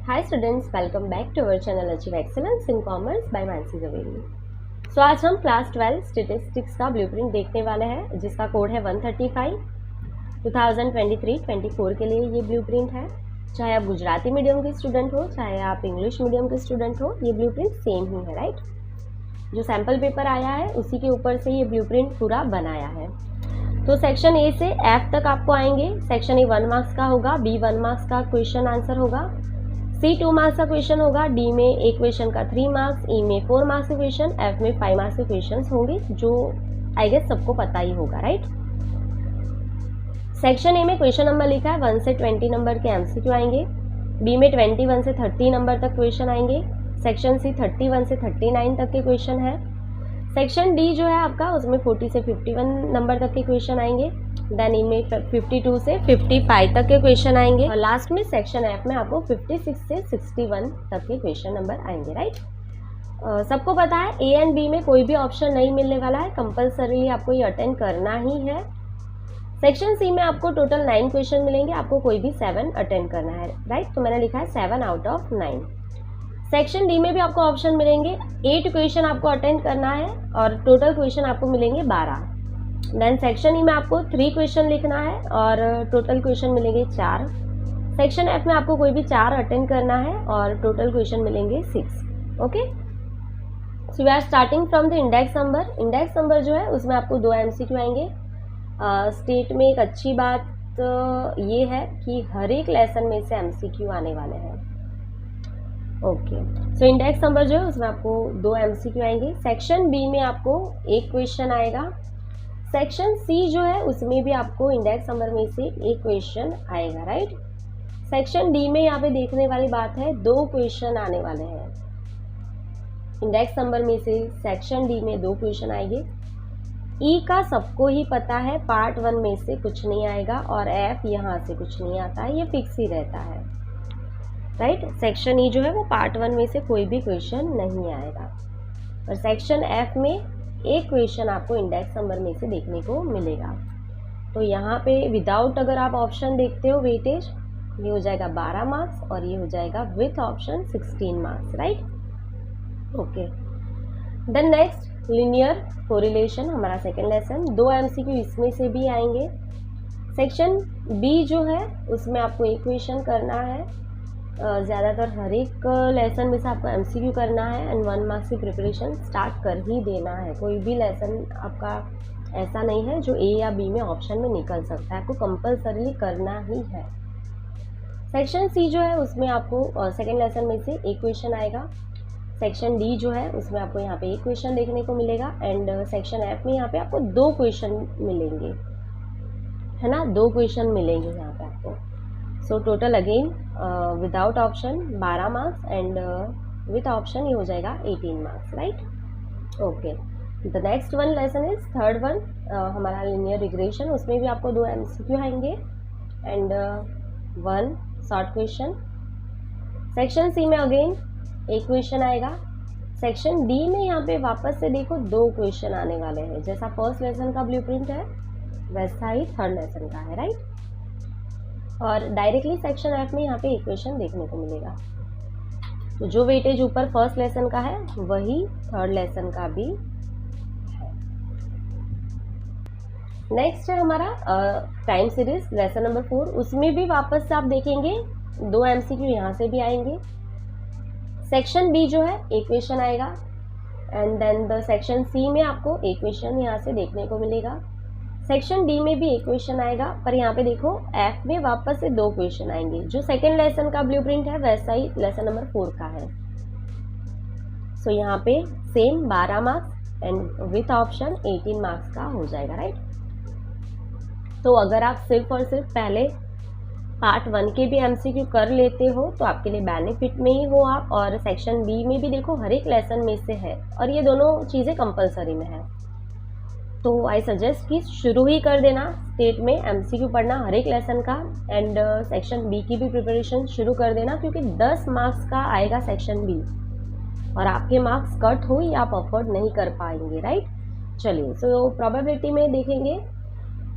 Hi students, welcome back to our channel Achieve Excellence in Commerce by Mansi Javeri. So आज हम class 12 statistics का blueprint देखने वाले हैं जिसका कोड है 135। 2023-24 के लिए ये ब्लूप्रिंट है। चाहे आप गुजराती मीडियम के स्टूडेंट हो, चाहे आप इंग्लिश मीडियम के स्टूडेंट हो, ये ब्लूप्रिंट सेम ही है, राइट। जो सैम्पल पेपर आया है उसी के ऊपर से ये ब्लूप्रिंट पूरा बनाया है। तो सेक्शन ए से एफ तक आपको आएंगे। सेक्शन ए 1 मार्क्स का होगा, बी 1 मार्क्स का क्वेश्चन आंसर होगा, सी 2 मार्क्स का क्वेश्चन होगा, डी में एक क्वेश्चन का 3 मार्क्स, ई में 4 मार्क्स के क्वेश्चन, एफ में 5 मार्क्स के क्वेश्चन होंगे, जो आई गेस सबको पता ही होगा, राइट। सेक्शन ए में क्वेश्चन नंबर लिखा है 1 से 20 नंबर के एमसीक्यू आएंगे, बी में 21 से 30 नंबर तक क्वेश्चन आएंगे, सेक्शन सी 31 से 39 तक के क्वेश्चन है। सेक्शन डी जो है आपका उसमें 40 से 51 नंबर तक के क्वेश्चन आएंगे, देन ई में 52 से 55 तक के क्वेश्चन आएंगे, और लास्ट में सेक्शन एफ में आपको 56 से 61 तक के क्वेश्चन नंबर आएंगे, राइट। सबको पता है ए एंड बी में कोई भी ऑप्शन नहीं मिलने वाला है, कंपल्सरी आपको ये अटेंड करना ही है। सेक्शन सी में आपको टोटल 9 क्वेश्चन मिलेंगे, आपको कोई भी 7 अटेंड करना है, राइट। तो मैंने लिखा है 7 आउट ऑफ 9। सेक्शन डी में भी आपको ऑप्शन मिलेंगे, 8 क्वेश्चन आपको अटेंड करना है और टोटल क्वेश्चन आपको मिलेंगे 12। देन सेक्शन ई में आपको 3 क्वेश्चन लिखना है और टोटल क्वेश्चन मिलेंगे 4। सेक्शन एफ में आपको कोई भी 4 अटेंड करना है और टोटल क्वेश्चन मिलेंगे 6। Okay, so we are starting from the index number. Index number जो है उसमें आपको 2 एमसीक्यू आएंगे। स्टेट में एक अच्छी बात ये है कि हर एक लेसन में से एमसीक्यू आने वाले हैं। ओके, सो इंडेक्स नंबर जो है उसमें आपको 2 एमसीक्यू आएंगे। सेक्शन बी में आपको एक क्वेश्चन आएगा। सेक्शन सी जो है उसमें भी आपको इंडेक्स नंबर में से एक क्वेश्चन आएगा, राइट। सेक्शन डी में यहाँ पे देखने वाली बात है 2 क्वेश्चन आने वाले हैं। इंडेक्स नंबर में से सेक्शन डी में 2 क्वेश्चन आएंगे। ई का सबको ही पता है, पार्ट 1 में से कुछ नहीं आएगा, और एफ यहाँ से कुछ नहीं आता है, ये फिक्स ही रहता है, राइट। सेक्शन ई जो है वो पार्ट 1 में से कोई भी क्वेश्चन नहीं आएगा, और सेक्शन एफ में एक क्वेश्चन आपको इंडेक्स नंबर में से देखने को मिलेगा। तो यहाँ पे विदाउट अगर आप ऑप्शन देखते हो वेटेज, ये हो जाएगा 12 मार्क्स और ये हो जाएगा with option 16 marks, right. Okay, then next linear correlation, हमारा सेकेंड लेसन। 2 एमसीक्यू इसमें से भी आएंगे। सेक्शन बी जो है उसमें आपको एक क्वेश्चन करना है, ज़्यादातर हर एक लेसन में से आपको एमसीक्यू करना है, एंड 1 मार्क्स की प्रिपरेशन स्टार्ट कर ही देना है। कोई भी लेसन आपका ऐसा नहीं है जो ए या बी में ऑप्शन में निकल सकता है, आपको कंपल्सरीली करना ही है। सेक्शन सी जो है उसमें आपको सेकेंड लेसन में से एक क्वेश्चन आएगा। सेक्शन डी जो है उसमें आपको यहाँ पे एक क्वेश्चन देखने को मिलेगा, एंड सेक्शन एफ में यहाँ पे आपको 2 क्वेश्चन मिलेंगे, है ना, 2 क्वेश्चन मिलेंगे यहाँ पे आपको। So total again without option 12 marks and with option ये हो जाएगा 18 marks, right. Okay, the next one lesson is third one, हमारा लीनियर रिग्रेशन। उसमें भी आपको 2 एमसीक्यू आएंगे and 1 short question. Section C में अगेन एक क्वेश्चन आएगा। सेक्शन डी में यहाँ पे वापस से देखो 2 क्वेश्चन आने वाले हैं, जैसा फर्स्ट लेसन का ब्लूप्रिंट है वैसा ही थर्ड लेसन का है, राइट। और डायरेक्टली सेक्शन एफ में यहाँ पे एक क्वेश्चन देखने को मिलेगा। तो जो वेटेज ऊपर फर्स्ट लेसन का है वही थर्ड लेसन का भी है। नेक्स्ट है हमारा टाइम सीरीज लेसन नंबर 4। उसमें भी वापस से आप देखेंगे 2 एमसीक्यू यहाँ से भी आएंगे। सेक्शन बी जो है एक क्वेश्चन आएगा, and then the section C में आपको एक क्वेश्चन यहाँ से देखने को मिलेगा। सेक्शन डी में भी एक क्वेश्चन आएगा, पर यहाँ पे देखो एफ में वापस से 2 क्वेश्चन आएंगे। जो सेकेंड लेसन का ब्लूप्रिंट है वैसा ही लेसन नंबर 4 का है। सो यहाँ पे same 12 marks and with option 18 marks का हो जाएगा, राइट। तो अगर आप सिर्फ और सिर्फ पहले पार्ट 1 के भी एमसीक्यू कर लेते हो तो आपके लिए बेनिफिट में ही हो आप, और सेक्शन बी में भी देखो हर एक लेसन में से है, और ये दोनों चीज़ें कंपलसरी में है। तो आई सजेस्ट कि शुरू ही कर देना स्टेट में एमसीक्यू पढ़ना हर एक लेसन का, एंड सेक्शन बी की भी प्रिपरेशन शुरू कर देना, क्योंकि 10 मार्क्स का आएगा सेक्शन बी और आपके मार्क्स कट हो या आप अफोर्ड नहीं कर पाएंगे, राइट। चलिए, सो प्रोबेबिलिटी में देखेंगे।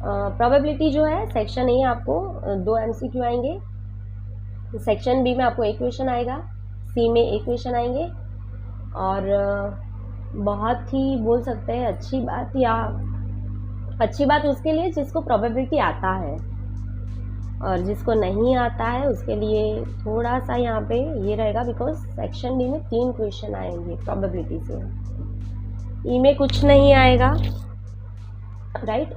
प्रोबेबिलिटी जो है सेक्शन ए आपको 2 एमसीक्यू आएंगे, सेक्शन बी में आपको एक क्वेश्चन आएगा, सी में एक क्वेश्चन आएंगे, और बहुत ही बोल सकते हैं अच्छी बात, या अच्छी बात उसके लिए जिसको प्रोबेबिलिटी आता है, और जिसको नहीं आता है उसके लिए थोड़ा सा यहाँ पे ये रहेगा, बिकॉज सेक्शन डी में 3 क्वेश्चन आएंगे प्रोबेबिलिटी से, ई में कुछ नहीं आएगा, राइट।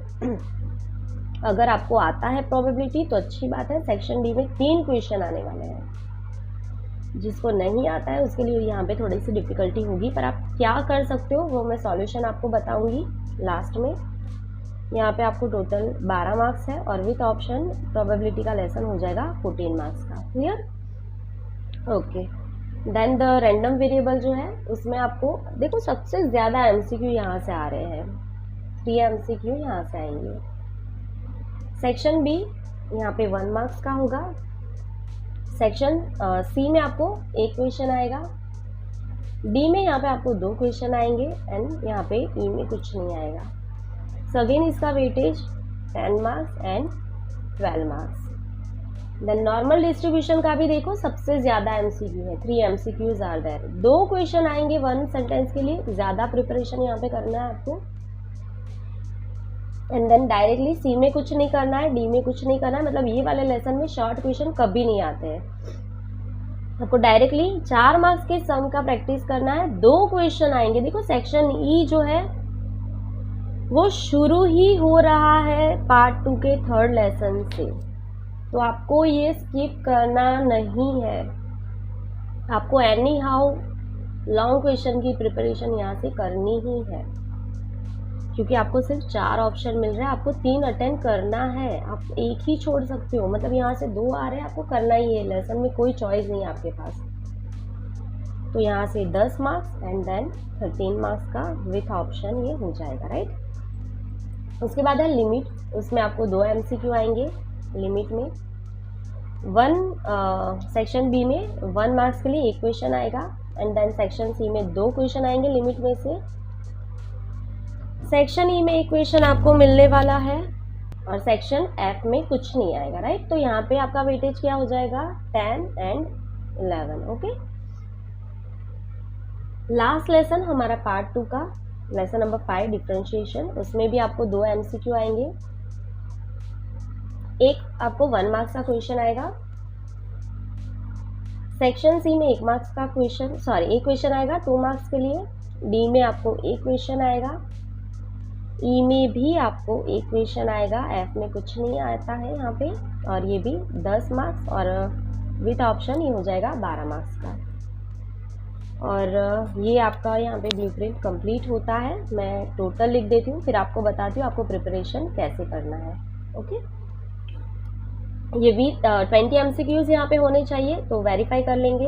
अगर आपको आता है प्रोबेबिलिटी तो अच्छी बात है, सेक्शन डी में 3 क्वेश्चन आने वाले हैं। जिसको नहीं आता है उसके लिए यहाँ पे थोड़ी सी डिफ़िकल्टी होगी, पर आप क्या कर सकते हो वो मैं सॉल्यूशन आपको बताऊंगी लास्ट में। यहाँ पे आपको टोटल 12 मार्क्स है, और विथ ऑप्शन प्रोबेबिलिटी का लेसन हो जाएगा 14 मार्क्स का। Clear? Okay. Then the random variable जो है उसमें आपको देखो सबसे ज़्यादा MCQ यहाँ से आ रहे हैं, 3 MCQ यहाँ से आएंगे। सेक्शन बी यहाँ पे 1 मार्क्स का होगा। सेक्शन सी में आपको एक क्वेश्चन आएगा, डी में यहाँ पे आपको 2 क्वेश्चन आएंगे, एंड यहाँ पे ई में कुछ नहीं आएगा। सो अगेन इसका weightage 10 marks and 12 marks. Then normal distribution का भी देखो सबसे ज़्यादा MCQ है, 3 MCQs आर देयर। 2 क्वेश्चन आएंगे 1 सेंटेंस के लिए, ज़्यादा प्रिपरेशन यहाँ पे करना है आपको। एंड देन डायरेक्टली सी में कुछ नहीं करना है, डी में कुछ नहीं करना है, मतलब ये वाले लेसन में शॉर्ट क्वेश्चन कभी नहीं आते हैं। आपको डायरेक्टली 4 मार्क्स के सम का प्रैक्टिस करना है। 2 क्वेश्चन आएंगे। देखो सेक्शन ई जो है वो शुरू ही हो रहा है पार्ट 2 के 3rd लेसन से, तो आपको ये स्किप करना नहीं है। आपको एनी हाउ लॉन्ग क्वेश्चन की प्रिपरेशन यहाँ से करनी ही है, क्योंकि आपको सिर्फ 4 ऑप्शन मिल रहा है, आपको 3 अटेंड करना है। आप एक ही छोड़ सकते हो, मतलब यहाँ से 2 आ रहे हैं, आपको करना ही है। लेसन में कोई चॉइस नहीं है आपके पास। तो यहाँ से 10 मार्क्स एंड देन 13 मार्क्स का विथ ऑप्शन ये हो जाएगा, राइट। उसके बाद है लिमिट, उसमें आपको 2 MCQ आएंगे लिमिट में। सेक्शन बी में 1 मार्क्स के लिए एक क्वेश्चन आएगा, एंड देन सेक्शन सी में 2 क्वेश्चन आएंगे लिमिट में से। सेक्शन ई में एक क्वेश्चन आपको मिलने वाला है, और सेक्शन एफ में कुछ नहीं आएगा, राइट। तो यहाँ पे आपका वेटेज क्या हो जाएगा 10 एंड 11। ओके। लास्ट लेसन हमारा पार्ट 2 का लेसन नंबर 5 डिफरेंशिएशन, उसमें भी आपको 2 MCQ आएंगे। एक आपको 1 मार्क्स का क्वेश्चन आएगा। सेक्शन सी में 1 मार्क्स का क्वेश्चन, एक क्वेश्चन आएगा 2 मार्क्स के लिए। डी में आपको एक क्वेश्चन आएगा, ई में भी आपको एक क्वेश्चन आएगा, एफ में कुछ नहीं आता है यहाँ पे, और ये भी 10 मार्क्स, और विथ ऑप्शन ये हो जाएगा 12 मार्क्स का। और ये आपका यहाँ पे ब्लूप्रिंट कंप्लीट होता है। मैं टोटल लिख देती हूँ, फिर आपको बताती हूँ आपको प्रिपरेशन कैसे करना है। ओके। ये भी 20 MCQs यहाँ पे होने चाहिए, तो वेरीफाई कर लेंगे।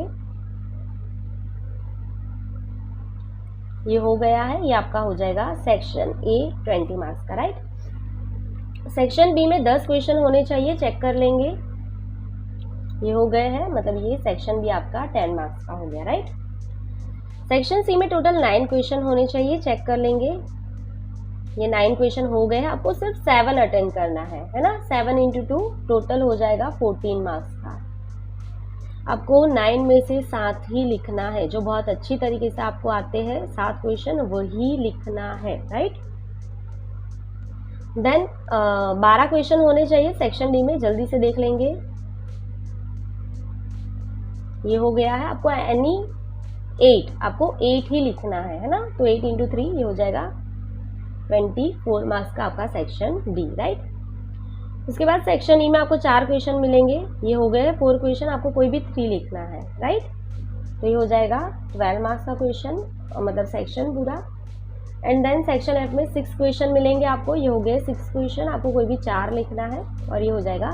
ये हो गया है, ये आपका हो जाएगा सेक्शन ए 20 मार्क्स का, राइट। सेक्शन बी में 10 क्वेश्चन होने चाहिए, चेक कर लेंगे। ये हो गए हैं, मतलब ये सेक्शन बी आपका 10 मार्क्स का हो गया, राइट। सेक्शन सी में टोटल 9 क्वेश्चन होने चाहिए, चेक कर लेंगे। ये 9 क्वेश्चन हो गए हैं, आपको सिर्फ 7 अटेंड करना है ना। 7 × 2 टोटल हो जाएगा 14 मार्क्स का। आपको 9 में से 7 ही लिखना है, जो बहुत अच्छी तरीके से आपको आते हैं 7 क्वेश्चन वही लिखना है, राइट। देन 12 क्वेश्चन होने चाहिए सेक्शन डी में, जल्दी से देख लेंगे। ये हो गया है, आपको आपको 8 ही लिखना है ना। तो 8 × 3 ये हो जाएगा 24 मार्क्स का आपका सेक्शन डी, राइट। उसके बाद सेक्शन ई में आपको 4 क्वेश्चन मिलेंगे, ये हो गए 4 क्वेश्चन, आपको कोई भी 3 लिखना है, राइट। तो ये हो जाएगा 12 मार्क्स का क्वेश्चन, मतलब सेक्शन पूरा। एंड देन सेक्शन एफ में 6 क्वेश्चन मिलेंगे आपको, ये हो गए 6 क्वेश्चन, आपको कोई भी 4 लिखना है, और ये हो जाएगा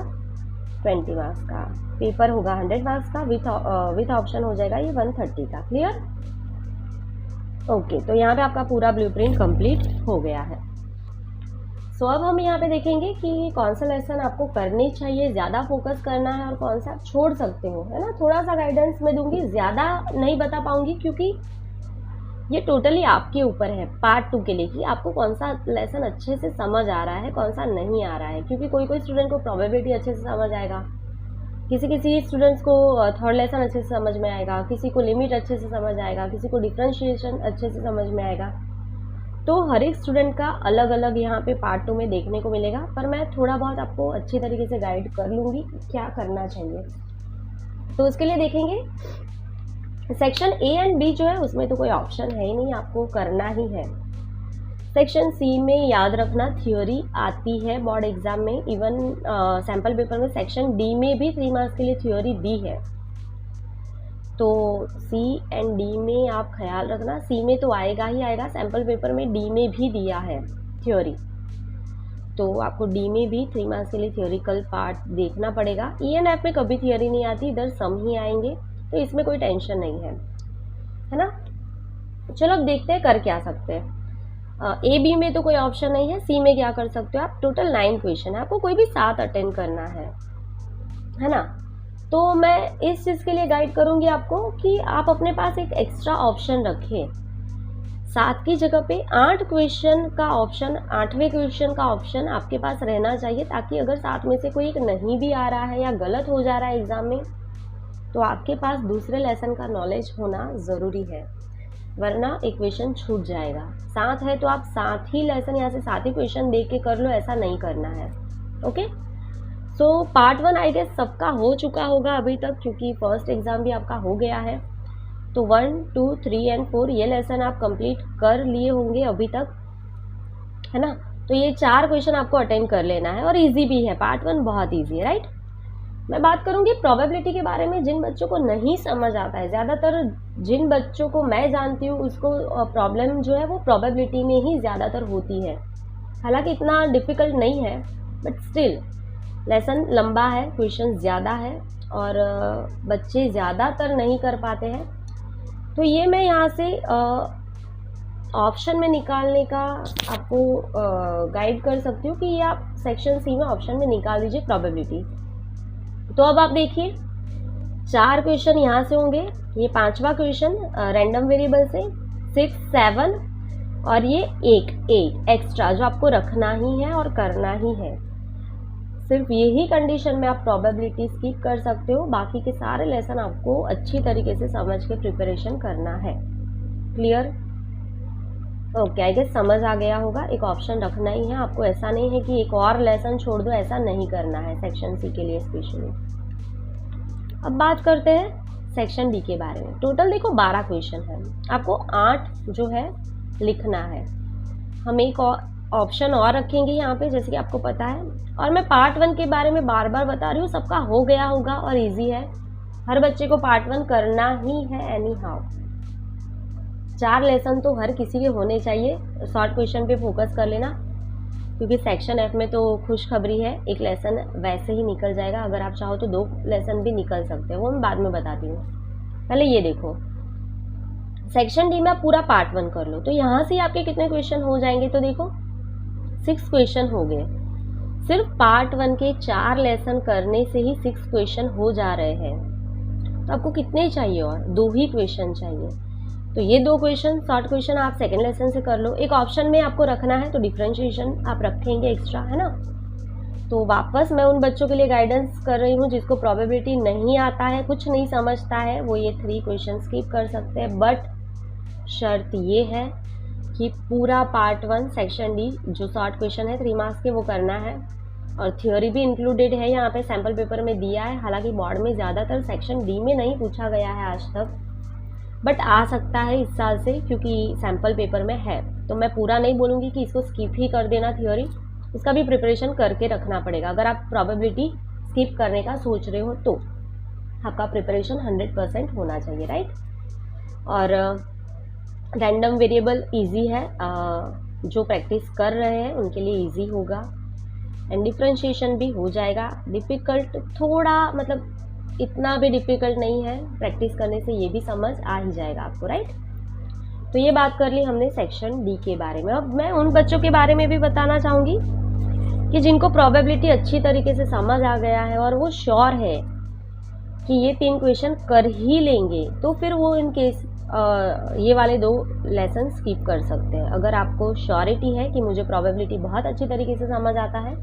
20 मार्क्स का। पेपर होगा 100 मार्क्स का, विथ ऑप्शन हो जाएगा ये 130 का। क्लियर? ओके। तो यहाँ पे आपका पूरा ब्लूप्रिंट कंप्लीट हो गया है। सो अब हम यहाँ पे देखेंगे कि कौन सा लेसन आपको करनी चाहिए, ज़्यादा फोकस करना है, और कौन सा आप छोड़ सकते हो, है ना। थोड़ा सा गाइडेंस मैं दूंगी, ज़्यादा नहीं बता पाऊंगी, क्योंकि ये टोटली आपके ऊपर है पार्ट 2 के लिए कि आपको कौन सा लेसन अच्छे से समझ आ रहा है, कौन सा नहीं आ रहा है। क्योंकि कोई स्टूडेंट को प्रोबेबिलिटी अच्छे से समझ आएगा, किसी किसी स्टूडेंट्स को थर्ड लेसन अच्छे से समझ में आएगा, किसी को लिमिट अच्छे से समझ आएगा, किसी को डिफ्रेंशिएशन अच्छे से समझ में आएगा। तो हर एक स्टूडेंट का अलग अलग यहाँ पे पार्ट 2 में देखने को मिलेगा, पर मैं थोड़ा बहुत आपको अच्छी तरीके से गाइड कर लूँगी क्या करना चाहिए। तो उसके लिए देखेंगे सेक्शन ए एंड बी जो है उसमें तो कोई ऑप्शन है ही नहीं, आपको करना ही है। सेक्शन सी में याद रखना थ्योरी आती है बोर्ड एग्जाम में, इवन सैम्पल पेपर में सेक्शन डी में भी 3 मार्क्स के लिए थ्योरी दी है। तो सी एंड डी में आप ख्याल रखना, सी में तो आएगा ही आएगा, सैम्पल पेपर में डी में भी दिया है थ्योरी, तो आपको डी में भी 3 मार्क्स के लिए थ्योरिकल पार्ट देखना पड़ेगा। ई एंड एफ में कभी थ्योरी नहीं आती, इधर सम ही आएंगे, तो इसमें कोई टेंशन नहीं है ना। चलो अब देखते हैं कर क्या सकते हैं। ए बी में तो कोई ऑप्शन नहीं है, सी में क्या कर सकते हो आप, टोटल 9 क्वेश्चन है, आपको कोई भी 7 अटेंड करना है ना। तो मैं इस चीज़ के लिए गाइड करूँगी आपको कि आप अपने पास एक एक्स्ट्रा ऑप्शन रखें, 7 की जगह पे 8 क्वेश्चन का ऑप्शन, 8वें क्वेश्चन का ऑप्शन आपके पास रहना चाहिए, ताकि अगर 7 में से कोई एक नहीं भी आ रहा है या गलत हो जा रहा है एग्ज़ाम में, तो आपके पास दूसरे लेसन का नॉलेज होना ज़रूरी है, वरना एक क्वेश्चन छूट जाएगा। 7 है तो आप 7 ही लेसन यहाँ से 7 ही क्वेश्चन देख के कर लो, ऐसा नहीं करना है। Okay, so part 1 I guess सबका हो चुका होगा अभी तक, क्योंकि फर्स्ट एग्ज़ाम भी आपका हो गया है। तो 1, 2, 3 एंड 4 ये लेसन आप कंप्लीट कर लिए होंगे अभी तक, है ना। तो ये 4 क्वेश्चन आपको अटेंड कर लेना है, और इजी भी है, पार्ट 1 बहुत इजी है, राइट। मैं बात करूँगी प्रोबेबिलिटी के बारे में, जिन बच्चों को नहीं समझ आता है, ज़्यादातर जिन बच्चों को मैं जानती हूँ उसको प्रॉब्लम जो है वो प्रोबेबिलिटी में ही ज़्यादातर होती है। हालांकि इतना डिफ़िकल्ट नहीं है, बट स्टिल लेसन लंबा है, क्वेश्चन ज़्यादा है, और बच्चे ज़्यादातर नहीं कर पाते हैं। तो ये मैं यहाँ से ऑप्शन में निकालने का आपको गाइड कर सकती हूँ कि ये आप सेक्शन सी में ऑप्शन में निकाल दीजिए प्रोबेबिलिटी। तो अब आप देखिए 4 क्वेश्चन यहाँ से होंगे, ये 5वां क्वेश्चन रैंडम वेरिएबल से, 6, 7 और ये 8 एक्स्ट्रा जो आपको रखना ही है और करना ही है। सिर्फ यही कंडीशन में आप प्रोबेबिलिटी स्किप कर सकते हो, बाकी के सारे लेसन आपको अच्छी तरीके से समझ के प्रिपरेशन करना है। क्लियर? ओके, आई गेस समझ आ गया होगा। एक ऑप्शन रखना ही है आपको, ऐसा नहीं है कि एक और लेसन छोड़ दो, ऐसा नहीं करना है सेक्शन सी के लिए स्पेशली। अब बात करते हैं सेक्शन डी के बारे में। टोटल देखो 12 क्वेश्चन है, आपको 8 जो है लिखना है। हम एक ऑप्शन और रखेंगे यहाँ पे, जैसे कि आपको पता है, और मैं पार्ट 1 के बारे में बार बार बता रही हूँ, सबका हो गया होगा और इजी है, हर बच्चे को पार्ट 1 करना ही है एनी हाउ। 4 लेसन तो हर किसी के होने चाहिए। शॉर्ट क्वेश्चन पे फोकस कर लेना, क्योंकि सेक्शन एफ में तो खुशखबरी है, एक लेसन वैसे ही निकल जाएगा। अगर आप चाहो तो 2 लेसन भी निकल सकते हैं, वो मैं बाद में बताती हूँ। पहले ये देखो, सेक्शन डी में आप पूरा पार्ट 1 कर लो, तो यहाँ से आपके कितने क्वेश्चन हो जाएंगे, तो देखो 6 क्वेश्चन हो गए। सिर्फ पार्ट 1 के 4 लेसन करने से ही 6 क्वेश्चन हो जा रहे हैं। तो आपको कितने चाहिए, और 2 ही क्वेश्चन चाहिए। तो ये 2 क्वेश्चन शॉर्ट क्वेश्चन आप सेकंड लेसन से कर लो। एक ऑप्शन में आपको रखना है तो डिफरेंशिएशन आप रखेंगे एक्स्ट्रा, है ना। तो वापस मैं उन बच्चों के लिए गाइडेंस कर रही हूँ जिसको प्रोबेबिलिटी नहीं आता है, कुछ नहीं समझता है, वो ये 3 क्वेश्चन स्किप कर सकते हैं। बट शर्त ये है कि पूरा पार्ट 1 सेक्शन डी जो शॉर्ट क्वेश्चन है 3 मार्क्स के, वो करना है, और थ्योरी भी इंक्लूडेड है यहाँ पे, सैम्पल पेपर में दिया है। हालांकि बोर्ड में ज़्यादातर सेक्शन डी में नहीं पूछा गया है आज तक, बट आ सकता है इस साल से, क्योंकि सैम्पल पेपर में है। तो मैं पूरा नहीं बोलूँगी कि इसको स्किप ही कर देना थ्योरी, उसका भी प्रिपरेशन करके रखना पड़ेगा। अगर आप प्रोबेबिलिटी स्किप करने का सोच रहे हो तो आपका प्रिपरेशन 100% होना चाहिए, राइट। और रैंडम वेरिएबल इजी है, जो प्रैक्टिस कर रहे हैं उनके लिए इजी होगा, एंड डिफरेंशिएशन भी हो जाएगा। डिफ़िकल्ट थोड़ा, मतलब इतना भी डिफ़िकल्ट नहीं है, प्रैक्टिस करने से ये भी समझ आ ही जाएगा आपको, राइट। तो ये बात कर ली हमने सेक्शन डी के बारे में। अब मैं उन बच्चों के बारे में भी बताना चाहूँगी कि जिनको प्रोबेबिलिटी अच्छी तरीके से समझ आ गया है और वो श्योर है कि ये 3 क्वेश्चन कर ही लेंगे, तो फिर वो इन केस ये वाले 2 लेसन स्किप कर सकते हैं। अगर आपको श्योरिटी है कि मुझे प्रोबेबिलिटी बहुत अच्छी तरीके से समझ आता है,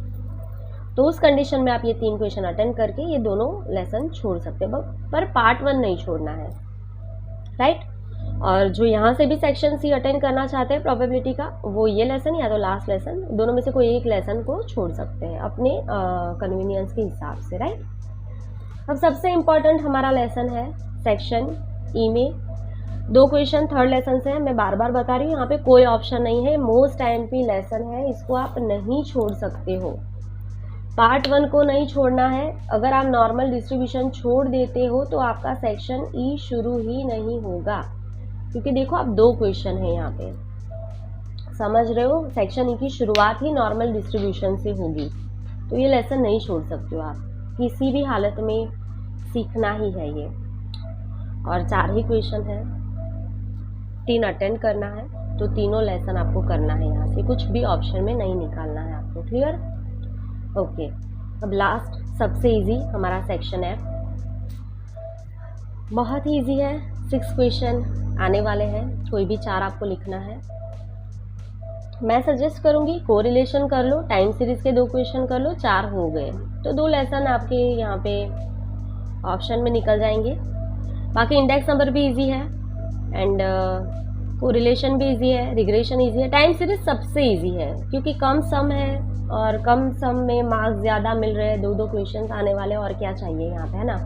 तो उस कंडीशन में आप ये 3 क्वेश्चन अटेंड करके ये दोनों लेसन छोड़ सकते हैं, पर पार्ट 1 नहीं छोड़ना है, राइट। और जो यहाँ से भी सेक्शन सी अटेंड करना चाहते हैं प्रोबेबिलिटी का, वो ये लेसन या तो लास्ट लेसन, दोनों में से कोई एक लेसन को छोड़ सकते हैं अपने कन्वीनियंस के हिसाब से, राइट। अब सबसे इम्पॉर्टेंट हमारा लेसन है सेक्शन ई में 2 क्वेश्चन थर्ड लेसन से है। मैं बार बार बता रही हूँ, यहाँ पे कोई ऑप्शन नहीं है, मोस्ट IMP लेसन है, इसको आप नहीं छोड़ सकते हो। पार्ट 1 को नहीं छोड़ना है। अगर आप नॉर्मल डिस्ट्रीब्यूशन छोड़ देते हो तो आपका सेक्शन ई शुरू ही नहीं होगा, क्योंकि देखो आप 2 क्वेश्चन है यहाँ पे, समझ रहे हो, सेक्शन ई की शुरुआत ही नॉर्मल डिस्ट्रीब्यूशन से होगी, तो ये लेसन नहीं छोड़ सकते हो आप, किसी भी हालत में सीखना ही है ये। और 4 ही क्वेश्चन है, 3 अटेंड करना है, तो तीनों लेसन आपको करना है, यहाँ से कुछ भी ऑप्शन में नहीं निकालना है आपको, क्लियर। ओके, अब लास्ट सबसे इजी हमारा सेक्शन है, बहुत ही इजी है, 6 क्वेश्चन आने वाले हैं, कोई भी 4 आपको लिखना है। मैं सजेस्ट करूँगी कोरिलेशन कर लो, टाइम सीरीज के 2 क्वेश्चन कर लो, 4 हो गए, तो 2 लेसन आपके यहाँ पे ऑप्शन में निकल जाएंगे। बाकी इंडेक्स नंबर भी इजी है एंड कोरिलेशन भी इजी है, रिग्रेशन इजी है, टाइम सीरीज सबसे इजी है क्योंकि कम सम है और कम सम में मार्क्स ज़्यादा मिल रहे हैं, 2 क्वेश्चन आने वाले, और क्या चाहिए यहाँ पे, है ना।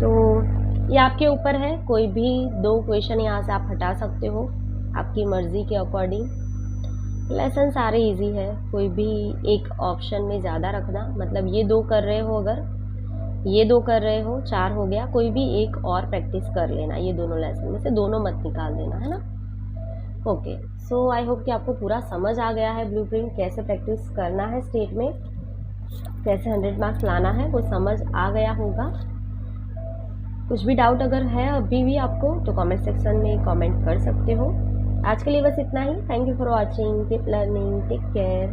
तो ये आपके ऊपर है, कोई भी 2 क्वेश्चन यहाँ से आप हटा सकते हो आपकी मर्ज़ी के अकॉर्डिंग। लेसन सारे इजी है, कोई भी एक ऑप्शन में ज़्यादा रखना, मतलब ये 2 कर रहे हो, अगर ये 2 कर रहे हो, 4 हो गया, कोई भी एक और प्रैक्टिस कर लेना, ये दोनों लेसन में से दोनों मत निकाल देना, है ना। ओके, सो आई होप कि आपको पूरा समझ आ गया है ब्लूप्रिंट, कैसे प्रैक्टिस करना है स्टेट में, कैसे 100 मार्क्स लाना है, वो समझ आ गया होगा। कुछ भी डाउट अगर है अभी भी आपको, तो कमेंट सेक्शन में कमेंट कर सकते हो। आज के लिए बस इतना ही। Thank you for watching, keep learning, take care.